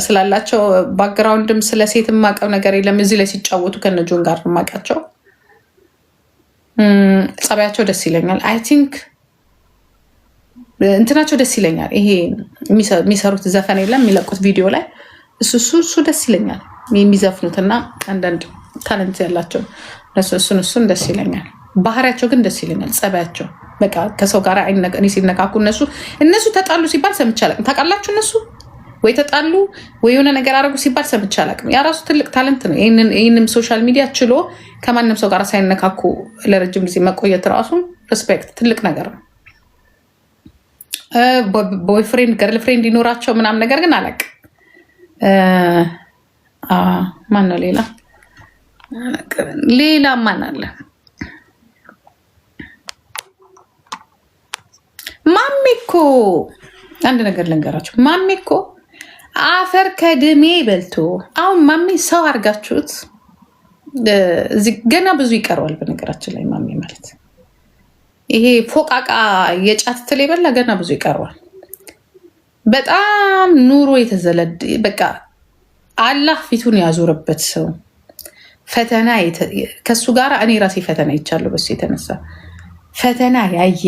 ስላላቸው ባክግራውንድም ስለ ሴትም ማቀብ ነገር የለም። እዚህ ላይ ሲጫወቱ ከነጆን ጋር ማቃቸው ጸባያቸው ደስ ይለኛል። አይ ቲንክ እንትናቸው ደስ ይለኛል። ይሄ የሚሰሩት ዘፈን የለም የሚለቁት ቪዲዮ ላይ እሱ ደስ ይለኛል። የሚዘፍኑት እና አንዳንድ ታለንት ያላቸው እሱን ደስ ይለኛል። ባህሪያቸው ግን ደስ ይለኛል። ጸባያቸው በቃ ከሰው ጋር ሲነካኩ እነሱ ተጣሉ ሲባል ሰምቼ አላውቅም። ታውቃላችሁ? እነሱ ወይ ተጣሉ ወይ የሆነ ነገር አደረጉ ሲባል ሰምቼ አላውቅም። ያ ራሱ ትልቅ ታለንት ነው። ይህንም ሶሻል ሚዲያ ችሎ ከማንም ሰው ጋር ሳይነካኩ ለረጅም ጊዜ መቆየት ራሱ ሪስፔክት ትልቅ ነገር ነው። ቦይፍሬንድ ገርል ፍሬንድ ይኖራቸው ምናምን ነገር ግን አላውቅም። ማን ነው ሌላ ማን አለ? ማሜ እኮ አንድ ነገር ልንገራችሁ። ማሜ እኮ አፈር ከድሜ በልቶ አሁን ማሜ ሰው አድርጋችሁት ገና ብዙ ይቀረዋል። በነገራችን ላይ ማሜ ማለት ይሄ ፎቃቃ የጫት ትል የበላ ገና ብዙ ይቀረዋል። በጣም ኑሮ የተዘለድ በቃ አላህ ፊቱን ያዞረበት ሰው ፈተና ከሱ ጋር እኔ ራሴ ፈተና ይቻለሁ። በሱ የተነሳ ፈተና ያየ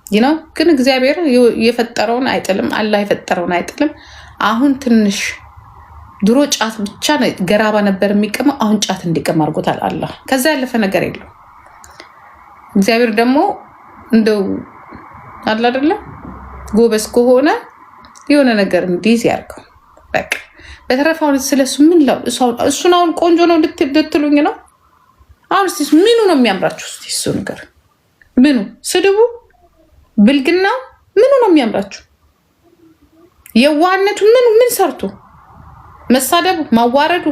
ነው። ግን እግዚአብሔር የፈጠረውን አይጥልም። አላህ የፈጠረውን አይጥልም። አሁን ትንሽ ድሮ ጫት ብቻ ገራባ ነበር የሚቀመው። አሁን ጫት እንዲቀም አድርጎታል አላህ። ከዛ ያለፈ ነገር የለው። እግዚአብሔር ደግሞ እንደው አለ አይደለ ጎበዝ ከሆነ የሆነ ነገር እንዲይዝ ያርገው በቃ። በተረፈ አሁን ስለሱ ምን ላው እሱን አሁን ቆንጆ ነው ልትሉኝ ነው? አሁን እስቲ ምኑ ነው የሚያምራችሁ? እስቲ እሱ ነገር ምኑ ስድቡ ብልግናው ምኑ ነው የሚያምራችሁ? የዋህነቱ ምን ሰርቶ መሳደቡ፣ ማዋረዱ፣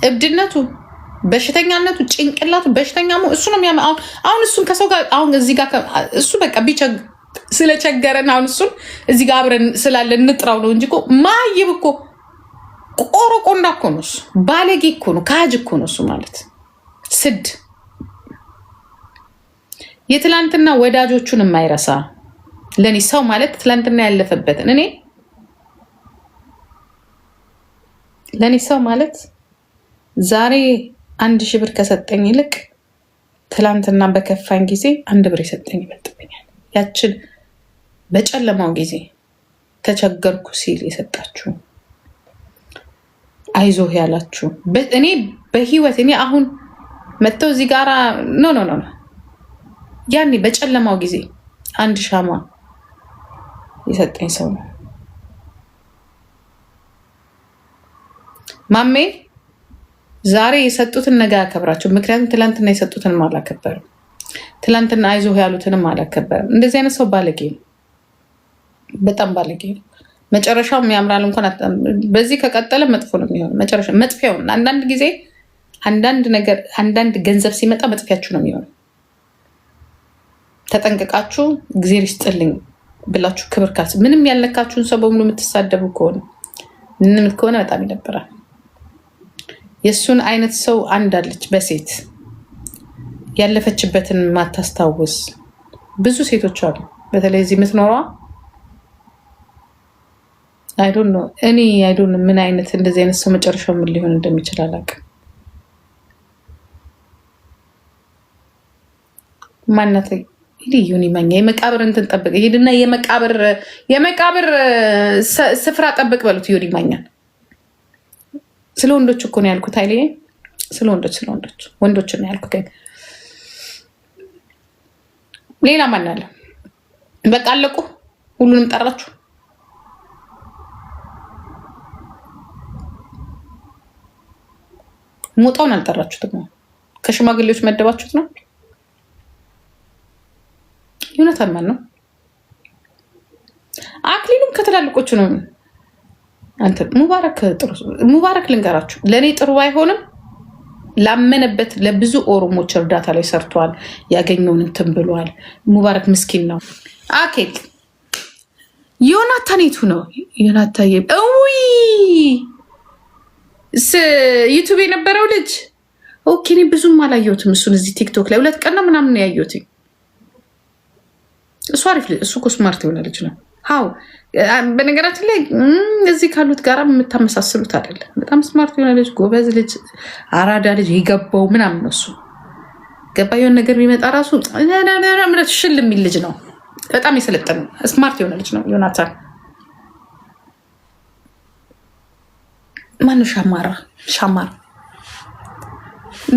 እብድነቱ፣ በሽተኛነቱ፣ ጭንቅላቱ በሽተኛ እሱ ነው የሚያምራ። አሁን እሱን ከሰው ጋር አሁን እዚህ ጋር እሱ በቃ ስለቸገረን አሁን እሱን እዚህ ጋር አብረን ስላለ እንጥራው ነው እንጂ እኮ ማይብ እኮ ቆሮቆንዳ እኮ ነው እሱ። ባለጌ እኮ ነው። ካጅ እኮ ነው እሱ ማለት ስድ የትላንትና ወዳጆቹን የማይረሳ ለኔ ሰው ማለት ትላንትና ያለፈበትን ለኔ ሰው ማለት ዛሬ 1000 ብር ከሰጠኝ ይልቅ ትላንትና በከፋኝ ጊዜ 1 ብር የሰጠኝ ይበልጥብኛል። ያችን በጨለማው ጊዜ ተቸገርኩ ሲል የሰጣችሁ አይዞህ ያላችሁ እኔ በህይወት አሁን መጥተው እዚህ ጋራ ኖ ያኔ በጨለማው ጊዜ 1 ሻማ የሰጠኝ ሰው ነው ማሜ። ዛሬ የሰጡትን ነገ ያከብራቸው። ምክንያቱም ትላንትና የሰጡትን አላከበርም። ትላንትና አይዞህ ያሉትንም አላከበርም። እንደዚህ አይነት ሰው ባለጌ ነው፣ በጣም ባለጌ ነው። መጨረሻውም ያምራል እንኳን በዚህ ከቀጠለ መጥፎ ነው የሚሆነው። መጨረሻ መጥፊያው አንዳንድ ጊዜ አንዳንድ ገንዘብ ሲመጣ መጥፊያችሁ ነው የሚሆነው። ተጠንቅቃችሁ እግዚአብሔር ይስጥልኝ ብላችሁ ክብር ምንም ያልነካችሁን ሰው በሙሉ የምትሳደቡ ከሆነ በጣም ይደብራል። የእሱን አይነት ሰው አንዳለች በሴት ያለፈችበትን ማታስታውስ ብዙ ሴቶች አሉ። በተለይ እዚህ የምትኖረዋ አይ ዶንት ኖ ምን አይነት እንደዚህ አይነት ሰው መጨረሻው ምን ሊሆን እንደሚችል አላውቅም። ማናት ዮኒ ማኛ የመቃብር እንትን ጠብቅ ሄድና የመቃብር ስፍራ ጠብቅ በሉት ዮኒ ማኛ። ስለ ወንዶች እኮ ነው ያልኩት አይደል? ስለ ወንዶች ነው ያልኩት። ሌላ ማን አለ? በቃ አለቁ። ሁሉንም ጠራችሁ። ሞጣውን አልጠራችሁትም። ከሽማግሌዎች መደባችሁት ነው። ዮናታን ማን ነው? አክሊሉም ከትላልቆቹ ነው። አንተ ሙባረክ ልንገራችሁ፣ ለእኔ ጥሩ አይሆንም። ላመነበት ለብዙ ኦሮሞች እርዳታ ላይ ሰርቷል። ያገኘውን እንትን ብሏል። ሙባረክ ምስኪን ነው። አኬል ዮናታን የቱ ነው? ዮናታን ዩቱብ የነበረው ልጅ ኦኬ። እኔ ብዙም አላየሁትም እሱን እዚህ ቲክቶክ ላይ 2 ቀን ነው ምናምን ያየሁት። እሱ አሪፍ ልጅ፣ እሱ እኮ ስማርት የሆነ ልጅ ነው። ሀው በነገራችን ላይ እዚህ ካሉት ጋር የምታመሳስሉት አይደለም። በጣም ስማርት የሆነ ልጅ፣ ጎበዝ ልጅ፣ አራዳ ልጅ የገባው ምናምን ነው እሱ። ገባ የሆነ ነገር ቢመጣ ራሱ ምረት ሽል የሚል ልጅ ነው። በጣም የሰለጠነ ስማርት የሆነ ልጅ ነው ዮናታን። ማነው ሻማራ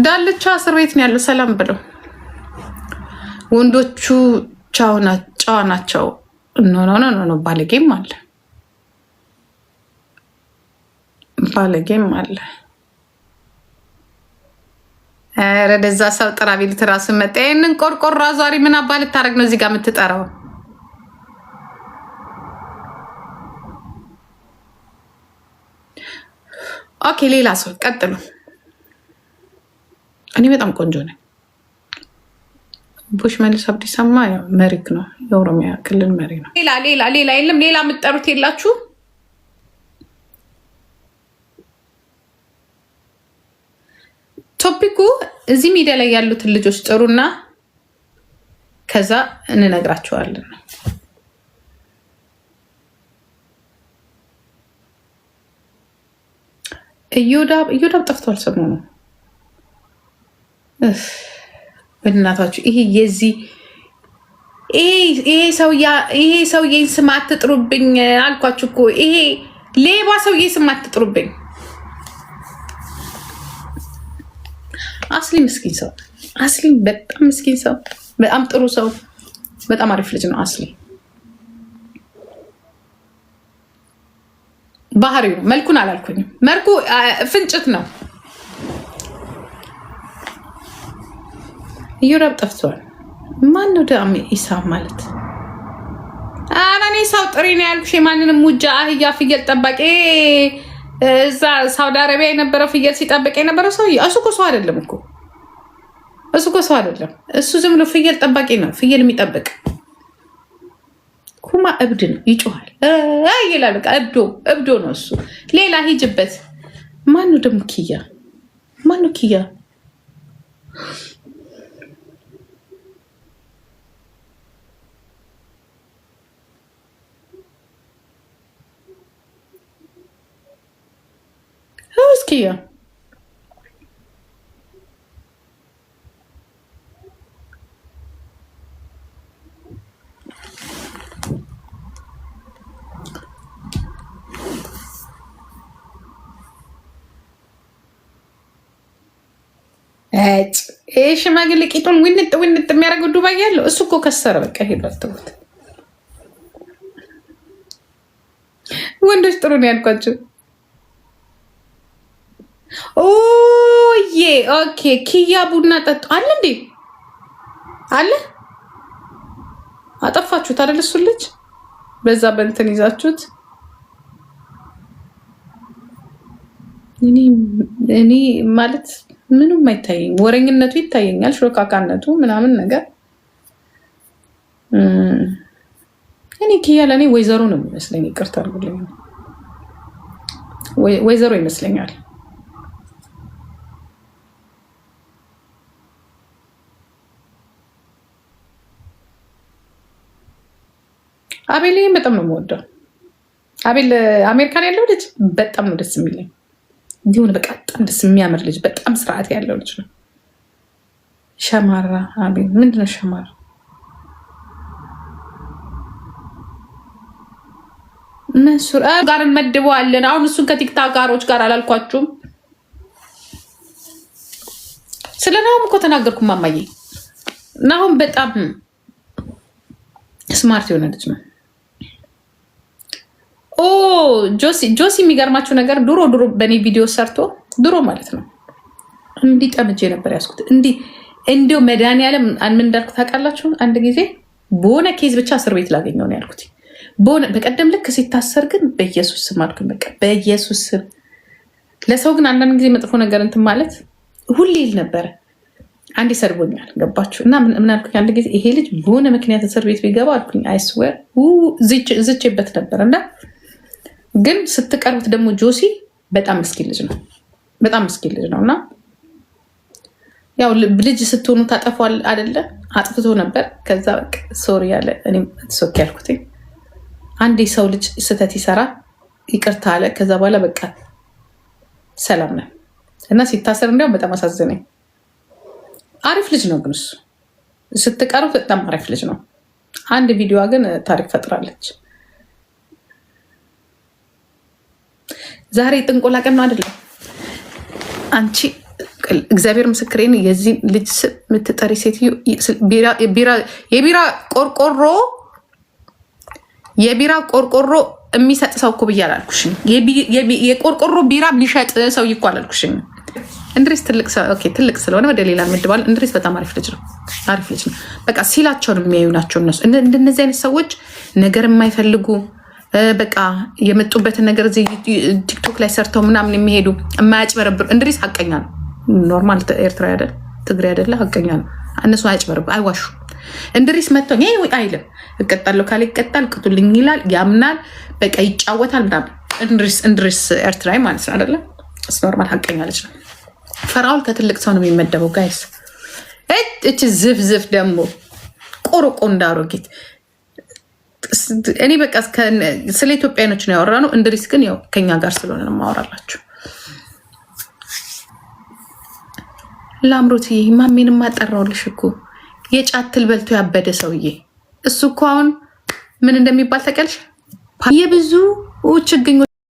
ዳልቻ እስር ቤት ነው ያለው። ሰላም ብለው ወንዶቹ ጨዋ ናቸው። ኖ ባለጌም አለ። ኧረ ደዛ ሰው ጥራ ቢልት እራሱ መጣ። ይሄንን ቆርቆሮ አዟሪ ምን አባ ልታረግ ነው እዚህ ጋር የምትጠራው? ኦኬ ሌላ ሰው ቀጥሉ። እኔ በጣም ቆንጆ ነኝ። ቡሽ መልስ አብዲሳማ መሪክ ነው፣ የኦሮሚያ ክልል መሪ ነው። ሌላ የለም። ሌላ የምትጠሩት የላችሁ? ቶፒኩ እዚህ ሚዲያ ላይ ያሉትን ልጆች ጥሩና ከዛ እንነግራቸዋለን። እዮዳብ ጠፍቷል ሰሞኑ። በእናታችሁ ይሄ ሰውዬን ስም አትጥሩብኝ አልኳችሁ እኮ። ይሄ ሌባ ሰውዬ ስም አትጥሩብኝ። አስሊ ምስኪን ሰው፣ አስሊ በጣም ምስኪን ሰው፣ በጣም ጥሩ ሰው፣ በጣም አሪፍ ልጅ ነው አስሊ። ባህሪው ነው፣ መልኩን አላልኩኝም። መልኩ ፍንጭት ነው። እዮዳብ ጠፍቷል። ማን ነው ዳሜ ኢሳም ማለት? እኔ ሰው ጥሪ ነው ያልኩሽ። የማንንም ሙጃ አህያ ፍየል ጠባቂ እዛ ሳውዲ አረቢያ የነበረው ፍየል ሲጠብቅ የነበረው ሰው እሱ እኮ ሰው አይደለም እኮ። እሱ ዝም ብሎ ፍየል ጠባቂ ነው። ፍየል የሚጠብቅ ኩማ እብድ ነው። ይጮሃል ይላል። በቃ እብዶ ነው እሱ። ሌላ ሂጅበት። ማነው ደግሞ ኪያ? ማነው ኪያ? ኪያ ይሄ ሽማግሌ ቂጡን ውንጥ የሚያደርገው ዱባይ ያለው እሱ እኮ ከሰረ። በቃ ሄዷል። ተውት። ወንዶች ጥሩ ነው ያልኳቸው። ኦኬ ኪያ ቡና ጠጡ አለ እንዴ? አለ አጠፋችሁት አይደል? እሱ ልጅ በዛ በእንትን ይዛችሁት። እኔ ማለት ምንም አይታየኝ። ወረኝነቱ ይታየኛል፣ ሾካካነቱ ምናምን ነገር። እኔ ኪያ ለእኔ ወይዘሮ ነው የሚመስለኝ። ይቅርታ አድርጉልኝ፣ ወይዘሮ ይመስለኛል። አቤል በጣም ነው የምወደው። አቤል አሜሪካን ያለው ልጅ በጣም ነው ደስ የሚለኝ። እንዲሁን በቃ በጣም ደስ የሚያምር ልጅ፣ በጣም ስርዓት ያለው ልጅ ነው። ሸማራ አቤል ምንድነው ሸማራ? መንሱር ጋር እንመድበዋለን። አሁን እሱን ከቲክታካሮች ጋር አላልኳችሁም? ስለ ናሁም እኮ ተናገርኩ ማማዬ። ናሁም በጣም ስማርት የሆነ ልጅ ነው። ጆሲ የሚገርማችሁ ነገር ድሮ በእኔ ቪዲዮ ሰርቶ ድሮ ማለት ነው እንዲህ ጠምጄ ነበር ያስኩት። እንዲው መድኃኒዓለም ምን እንዳልኩ ታውቃላችሁ? አንድ ጊዜ በሆነ ኬዝ ብቻ እስር ቤት ላገኘው ነው ያልኩት። በቀደም ልክ ሲታሰር ግን በኢየሱስ ስም አልኩኝ። በቃ በኢየሱስ ስም። ለሰው ግን አንዳንድ ጊዜ መጥፎ ነገር እንትን ማለት ሁሌ ይል ነበረ። አንድ ይሰርቦኛል። ገባችሁ? እና ምን አልኩኝ አንድ ጊዜ ይሄ ልጅ በሆነ ምክንያት እስር ቤት ቢገባ አልኩኝ አይስዌር ዝቼበት ነበር። እና ግን ስትቀርቡት ደግሞ ጆሲ በጣም ምስኪን ልጅ ነው። በጣም ምስኪን ልጅ ነው። እና ያው ልጅ ስትሆኑ ታጠፏል አይደለ? አጥፍቶ ነበር። ከዛ በቃ ሶሪ ያለ እኔም ሶኪ ያልኩትኝ አንድ ሰው ልጅ ስህተት ይሰራል፣ ይቅርታ አለ፣ ከዛ በኋላ በቃ ሰላም ነው እና ሲታሰር እንዲያውም በጣም አሳዘነኝ። አሪፍ ልጅ ነው ግን እሱ ስትቀሩት በጣም አሪፍ ልጅ ነው። አንድ ቪዲዮዋ ግን ታሪክ ፈጥራለች። ዛሬ ጥንቆላ ቀን ነው አይደለም? አንቺ እግዚአብሔር ምስክሬን የዚህ ልጅ ስም የምትጠሪ ሴትዮ የቢራ ቆርቆሮ የሚሰጥ ሰው እኮ ብዬ አላልኩሽኝ? የቆርቆሮ ቢራ ሊሸጥ ሰው እኮ አላልኩሽኝ? እንድሪስ ትልቅ ስለሆነ ወደ ሌላ ምድባል። እንድሪስ በጣም አሪፍ ልጅ ነው፣ አሪፍ ልጅ ነው። በቃ ሲላቸውን የሚያዩ ናቸው እነሱ። እንደነዚህ አይነት ሰዎች ነገር የማይፈልጉ በቃ የመጡበትን ነገር እዚህ ቲክቶክ ላይ ሰርተው ምናምን የሚሄዱ የማያጭበረብሩ። እንድሪስ ሀቀኛ ነው። ኖርማል ኤርትራ አይደል ትግሬ አይደለ፣ ሀቀኛ ነው። እነሱ አያጭበረብሩ፣ አይዋሹ። እንድሪስ መጥቶ አይልም። እቀጣለሁ ካለ ይቀጣል፣ ቅጡልኝ ይላል፣ ያምናል፣ በቃ ይጫወታል ምናምን። እንድሪስ ኤርትራዊ ማለት ነው አይደለ? ኖርማል ሀቀኛ ልጅ ነው። ፈራውል ከትልቅ ሰው ነው የሚመደበው ጋይስ። እች ዝፍዝፍ ደግሞ ቆርቆ እንዳሮጌት። እኔ በቃ ስለ ኢትዮጵያኖች ነው ያወራ ነው። እንድሪስ ግን ያው ከኛ ጋር ስለሆነ ነው ማወራላችሁ። ላምሮት ማሜን ማጠራውልሽ እኮ የጫትል በልቶ ያበደ ሰውዬ እሱ እኮ አሁን ምን እንደሚባል ተቀልሽ የብዙ ችግኞች